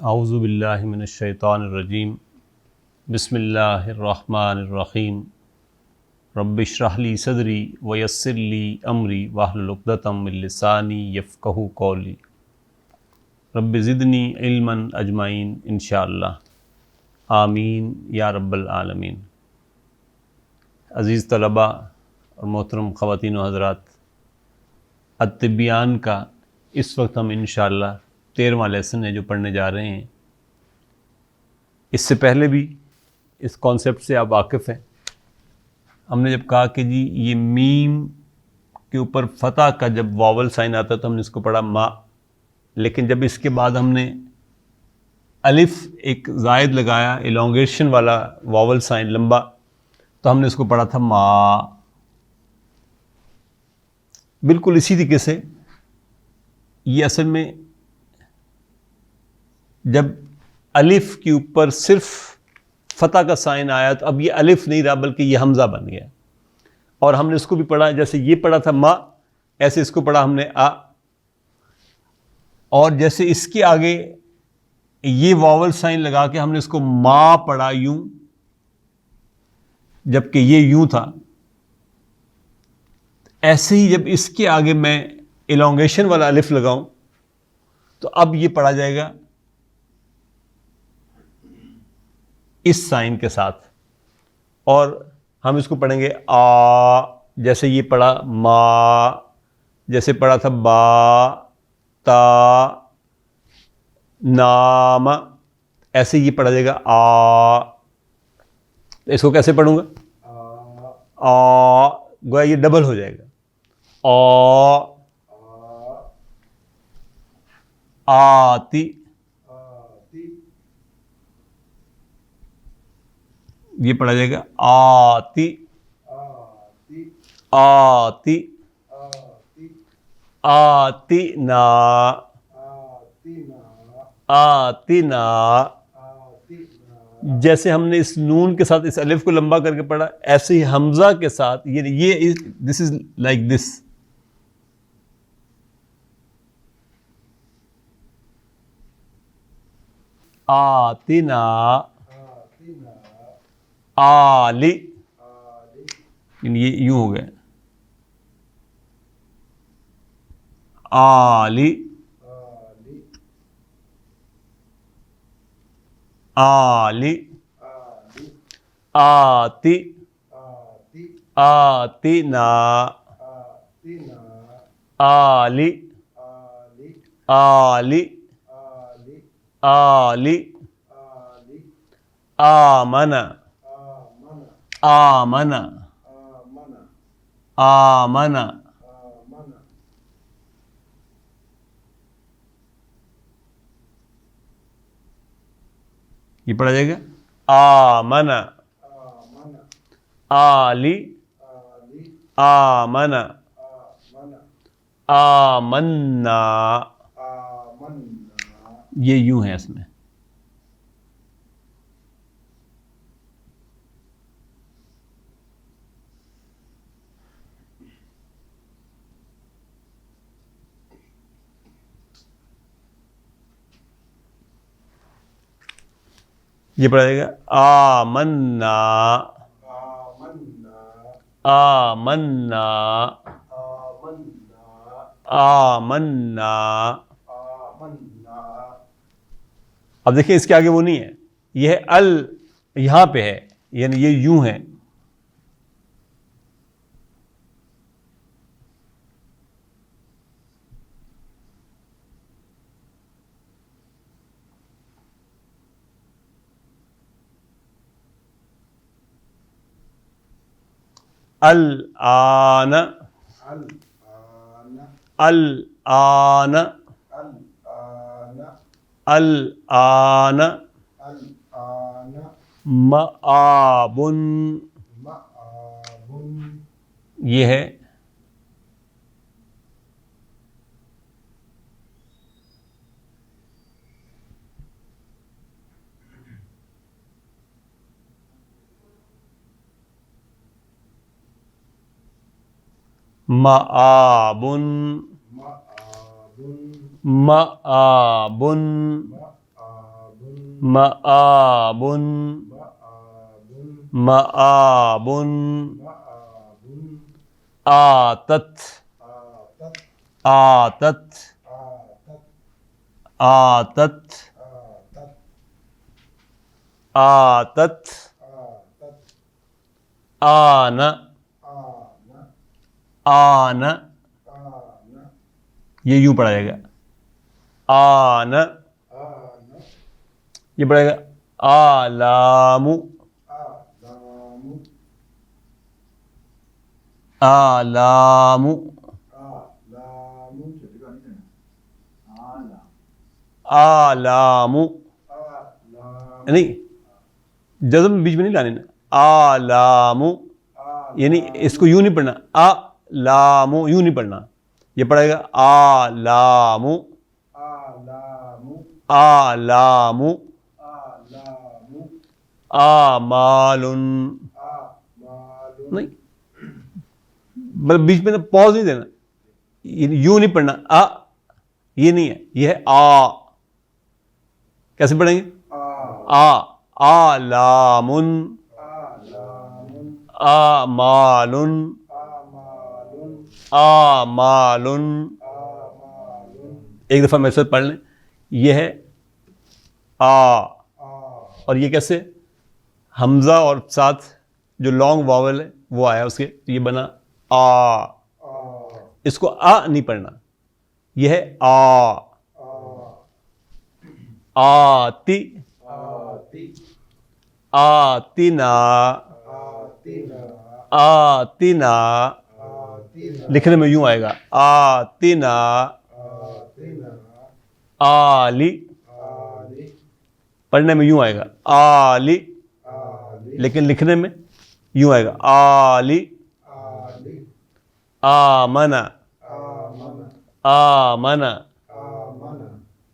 اعوذ باللہ من الشیطان الرجیم بسم اللہ الرحمن الرحیم رب اشرح لی صدری ویسر لی امری واحلل عقدۃ من لسانی یفقہوا قولی رب زدنی علما اجمعین انشاءاللہ آمین یا رب العالمین۔ عزیز طلباء اور محترم خواتین و حضرات، الطبیان کا اس وقت ہم انشاءاللہ 13واں لیسن ہے جو پڑھنے جا رہے ہیں۔ اس سے پہلے بھی اس کانسیپٹ سے آپ واقف ہیں۔ ہم نے جب کہا کہ جی یہ میم کے اوپر فتح کا جب واول سائن آتا تو ہم نے اس کو پڑھا ما، لیکن جب اس کے بعد ہم نے الف ایک زائد لگایا ایلونگیشن والا واول سائن لمبا، تو ہم نے اس کو پڑھا تھا ما۔ بالکل اسی طریقے سے یہ اصل میں جب الف کے اوپر صرف فتح کا سائن آیا تو اب یہ الف نہیں رہا بلکہ یہ حمزہ بن گیا، اور ہم نے اس کو بھی پڑھا جیسے یہ پڑھا تھا ما، ایسے اس کو پڑھا ہم نے آ، اور جیسے اس کے آگے یہ واول سائن لگا کے ہم نے اس کو ما پڑھا یوں، جبکہ یہ یوں تھا۔ ایسے ہی جب اس کے آگے میں ایلونگیشن والا الف لگاؤں تو اب یہ پڑھا جائے گا اس سائن کے ساتھ، اور ہم اس کو پڑھیں گے آ، جیسے یہ پڑھا ما، جیسے پڑھا تھا با تا نام، ایسے یہ پڑھا جائے گا آ۔ اس کو کیسے پڑھوں گا؟ آ، گویا یہ ڈبل ہو جائے گا آ، آتی، یہ پڑھا جائے گا آتی آتی آتی نا آتی نا۔ جیسے ہم نے اس نون کے ساتھ اس الف کو لمبا کر کے پڑھا، ایسے ہی حمزہ کے ساتھ یہ دس از لائک دس۔ آتنا آلی، یہ یوں ہو گیا آلی آلی آتی آتنا آلی آلی آلی آمن آمن آمن۔ یہ پڑھا جائے گا آمن آلی آمن آمنا، یہ یوں ہے اس میں۔ یہ پڑھا جائے گا آمنا آمنا آمنا۔ اب دیکھیں اس کے آگے وہ نہیں ہے، یہ ہے ال، یہاں پہ ہے، یعنی یہ یوں ہے۔ الآن الآن الآن مآب، یہ ہے مآب مآب مآب مآب آتت آتت آتت آتت آن آن یہ یوں پڑھا جائے گا آن. یہ پڑھے گا آلام آلام آلام, نہیں جزم بیچ میں نہیں لانے نا. آلام یعنی اس کو یوں نہیں پڑھنا, آلام یوں نہیں پڑھنا, یہ پڑھے گا آلام آلام آمال. نہیں مطلب بیچ میں پوز نہیں دینا, یوں نہیں پڑھنا, یہ نہیں ہے, یہ ہے کیسے پڑھیں گے آلام آمال آمال. ایک دفعہ میرے ساتھ پڑھ لیں, یہ ہے اور یہ کیسے حمزہ اور ساتھ جو لانگ واول ہے وہ آیا اس کے, یہ بنا اس کو نہیں پڑھنا, یہ ہے آتی آتینا آتینا. لکھنے میں یوں آئے گا آتینا آلی, پڑھنے میں یوں آئے گا آلی, لیکن لکھنے میں یوں آئے گا آلی. آمن آمن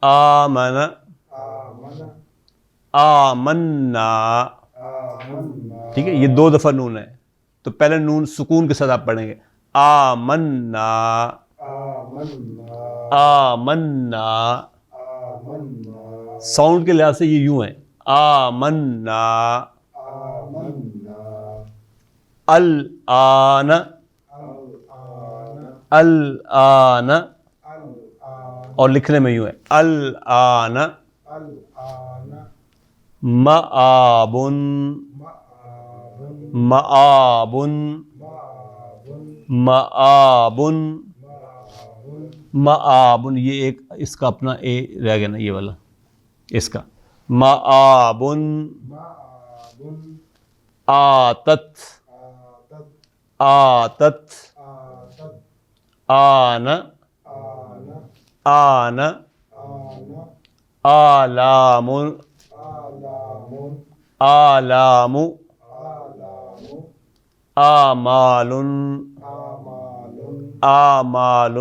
آمن آمنا. ٹھیک ہے, یہ دو دفعہ نون ہے, تو پہلے نون سکون کے ساتھ آپ پڑھیں گے آمنا آمنا. ساؤنڈ کے لحاظ سے یہ یوں ہے آمنا. الآن الآن, اور لکھنے میں یوں ہے الآن. مآب مآب مآب مآب. یہ ایک اس کا اپنا اے رہ گیا نا, یہ والا اس کا مآب. آتت آتت آن آن آلام آلام آمال آمال